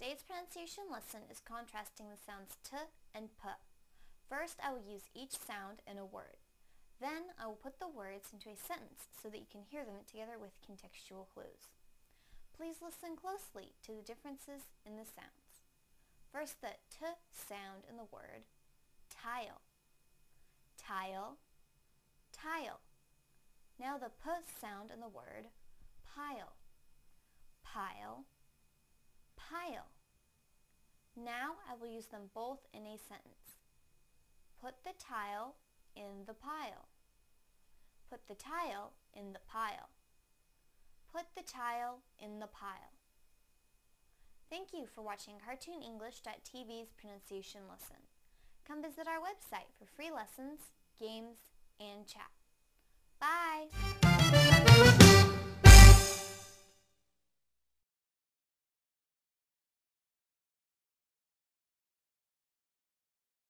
Today's pronunciation lesson is contrasting the sounds t and p. First, I will use each sound in a word. Then, I will put the words into a sentence so that you can hear them together with contextual clues. Please listen closely to the differences in the sounds. First, the t sound in the word tile. Tile, tile. Now the p sound in the word pile. Pile, pile. Now I will use them both in a sentence. Put the tile in the pile. Put the tile in the pile. Put the tile in the pile. Thank you for watching CartoonEnglish.tv's pronunciation lesson. Come visit our website for free lessons, games, and chat.